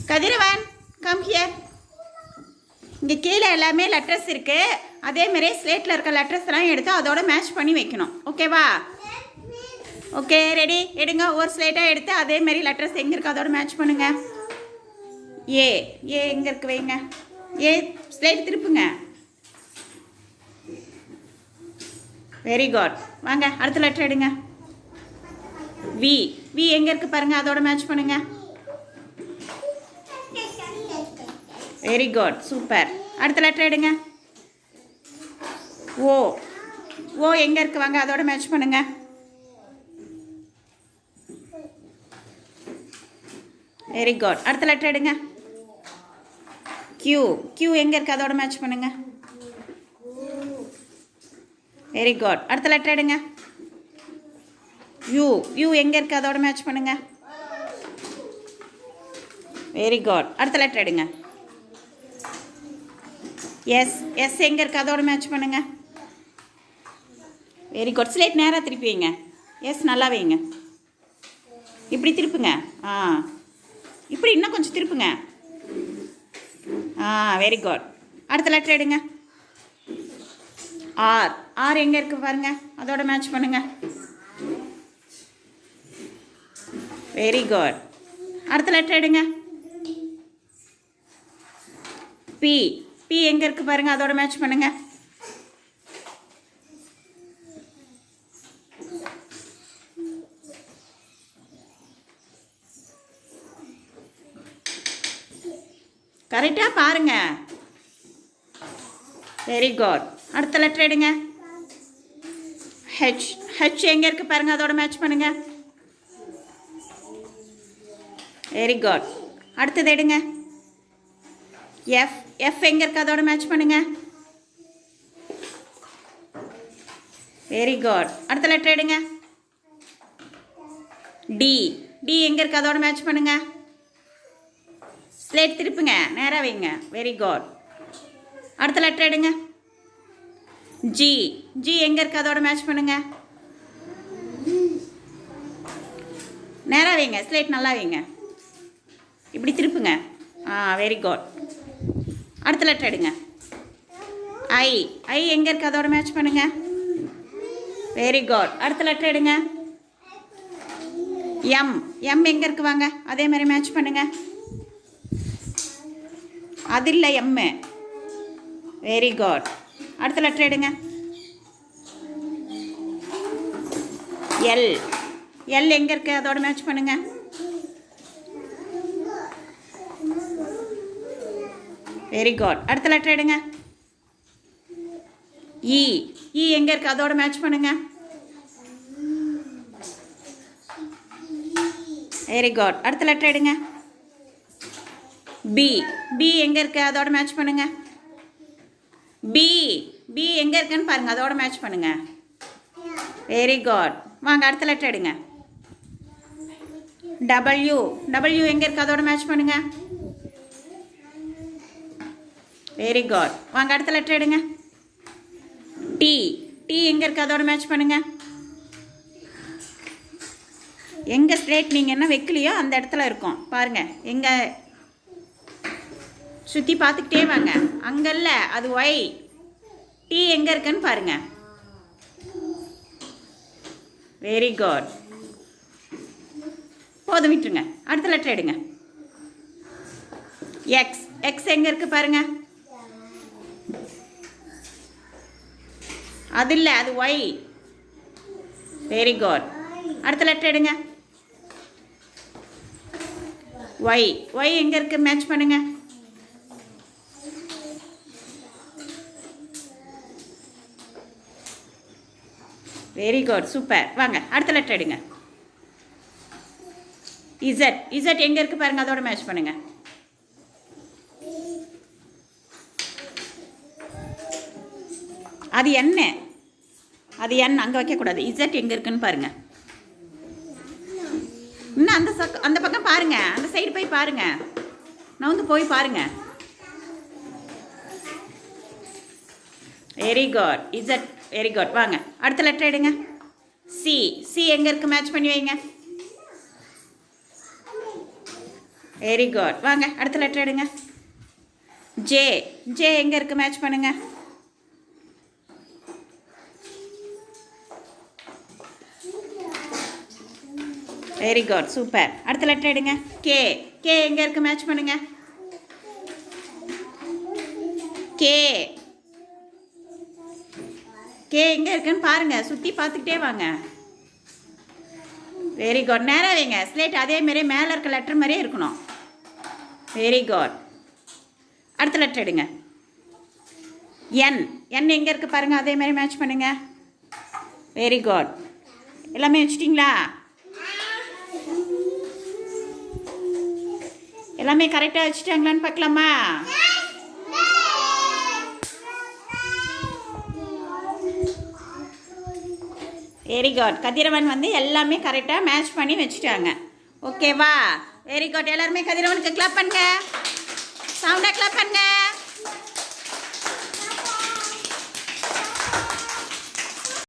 Kathiravan come here. இங்கே கீழே எல்லாமே லெட்டர்ஸ் இருக்குது. அதேமாரி ஸ்லேட்டில் இருக்க லெட்டர்ஸ்லாம் எடுத்து அதோட மேட்ச் பண்ணி வைக்கணும். ஓகேவா? Okay ready. எடுங்க. ஒரு ஸ்லேட்டாக எடுத்து அதேமாரி லெட்டர்ஸ் எங்கே இருக்குது அதோட மேட்ச் பண்ணுங்கள். ஏ ஏ எங்கே இருக்குது வைங்க. ஏ ஸ்லேட் திருப்புங்க. Very good. வாங்க அடுத்த லெட்டர் எடுங்க. வி வி எங்கே இருக்குது பாருங்கள், அதோட மேட்ச் பண்ணுங்கள். Very good, super. அடுத்த லெட்டர் எடுங்க. ஓ ஓ எங்கே இருக்குது வாங்க, அதோட மேட்ச் பண்ணுங்க. Very good. அடுத்த லெட்டர் எடுங்க. கியூ கியூ எங்கே இருக்குது அதோட மேட்ச் பண்ணுங்க. Very good. அடுத்த லெட்டர் எடுங்க. யூ யூ எங்கே இருக்குது அதோட மேட்ச் பண்ணுங்க. Very good. அடுத்த லெட்டர் எடுங்க. எஸ் எஸ் எங்கே இருக்குது அதோட மேட்ச் பண்ணுங்க. Very good. ஸ்லேட் நேராக திருப்பி வைங்க. எஸ் நல்லா வைங்க. இப்படி திருப்புங்க. இப்படி இன்னும் கொஞ்சம் திருப்புங்க. Very good. அடுத்த லெட்டர் எடுங்க. ஆர் ஆர் எங்கே இருக்குது பாருங்க, அதோட மேட்ச் பண்ணுங்க. Very good. அடுத்த லெட்டர் எடுங்க. பி பி எங்கே இருக்குது பாருங்க, அதோட மேட்ச் பண்ணுங்க. கரெக்டாக பாருங்க. Very good. அடுத்த லெட்டர் எடுங்க. ஹெச் ஹெச் எங்கே இருக்குது பாருங்க, அதோட மேட்ச் பண்ணுங்க. Very good. அடுத்தது எடுங்க. எஃப் எஃப் எங்கே இருக்குது அதோட மேட்ச் பண்ணுங்க. Very good. அடுத்த லெட்டர் எடுங்க. டி டி எங்கே இருக்குது அதோட மேட்ச் பண்ணுங்க. ஸ்லேட் திருப்புங்க, நேராக வைங்க. Very good. அடுத்த லெட்டர் எடுங்க. ஜி ஜி எங்கே இருக்குது அதோட மேட்ச் பண்ணுங்க. நேராக வைங்க, ஸ்லேட் நல்லா வைங்க. இப்படி திருப்புங்க. Very good. அடுத்த லெட்டர் எடுங்க. ஐ ஐ எங்கே இருக்குது அதோட மேட்ச் பண்ணுங்க. Very good. அடுத்த லெட்டர் எடுங்க. எம் எம் எங்கே இருக்குது வாங்க, அதே மாதிரி மேட்ச் பண்ணுங்க. அது இல்லை எம்மு. Very good. அடுத்த லெட்டர் எடுங்க. எல் எல் எங்கே இருக்குது அதோட மேட்ச் பண்ணுங்க. Very good. அடுத்த லெட்டர் எடுங்க. இ இ எங்கே இருக்குது அதோட மேட்ச் பண்ணுங்க. Very good. அடுத்த லெட்டர் எடுங்க. பி பி எங்கே இருக்குது அதோட மேட்ச் பண்ணுங்க. பி பி எங்கே இருக்குன்னு பாருங்க, அதோட மேட்ச் பண்ணுங்க. Very good. வாங்க அடுத்த லெட்டர் எடுங்க. டபிள்யூ டபிள்யூ எங்கே இருக்குது அதோட மேட்ச் பண்ணுங்க. Very good. வாங்க அடுத்த லெட்டர் எடுங்க. டி டி எங்கே இருக்குது அதோட மேட்ச் பண்ணுங்க. எங்கே ஸ்லேட் நீங்கள் என்ன வைக்கலையோ அந்த இடத்துல இருக்கும் பாருங்க. எங்கே சுற்றி பார்த்துக்கிட்டே வாங்க. அங்கே இல்லை, அது ஒய். டி எங்கே இருக்குன்னு பாருங்க. Very good. போதும், விட்டுருங்க. அடுத்த லெட்டர் எடுங்க. எக்ஸ் எக்ஸ் எங்கே இருக்குது பாருங்க. அது இல்லை, அது ஒய். Very good. அடுத்த லெட்டர் எடுங்க. ஒய் ஒய் எங்கே இருக்குது மேட்ச் பண்ணுங்க. Very good, super. வாங்க அடுத்த லெட்டர் எடுங்க. இசட் இசட் எங்கே இருக்குது பாருங்க, அதோட மேட்ச் பண்ணுங்க. அது என்ன, அது என் அங்கே வைக்கக்கூடாது. இசட் எங்கே இருக்குன்னு பாருங்க. இன்னும் அந்த பக்கம் பாருங்க, அந்த சைடு போய் பாருங்க. நான் வந்து போய் பாருங்க. Very good. Z. Very good. வாங்க அடுத்த லெட்டர் எடுங்க. சி சி எங்கே இருக்குது மேட்ச் பண்ணி வைங்க. Very good. வாங்க அடுத்த லெட்டர் எடுங்க. ஜே. ஜே எங்கே இருக்குது மேட்ச் பண்ணுங்க. Very good, super. அடுத்த லெட்டர் எடுங்க. கே. கே எங்கே இருக்குது மேட்ச் பண்ணுங்க. கே. கே எங்கே இருக்குன்னு பாருங்கள், சுற்றி பார்த்துக்கிட்டே வாங்க. Very good. நேராக வைங்க ஸ்லேட், அதேமாரி மேலே இருக்க லெட்டர் மாதிரியே இருக்கணும். Very good. அடுத்த லெட்டர் எடுங்க. என். என் எங்கே இருக்குது பாருங்கள், அதேமாரி மேட்ச் பண்ணுங்கள். Very good. எல்லாமே வச்சிட்டிங்களா? எல்லாமே கரெக்டாக வச்சுட்டாங்களான்னு பார்க்கலாமா? Very good. கதிரவன் வந்து எல்லாமே கரெக்டாக மேட்ச் பண்ணி வச்சுட்டாங்க. ஓகேவா? Very good. எல்லாருமே கதிரவனுக்கு கிளாப் பண்ணுங்க. சவுண்டாக கிளாப் பண்ணுங்க.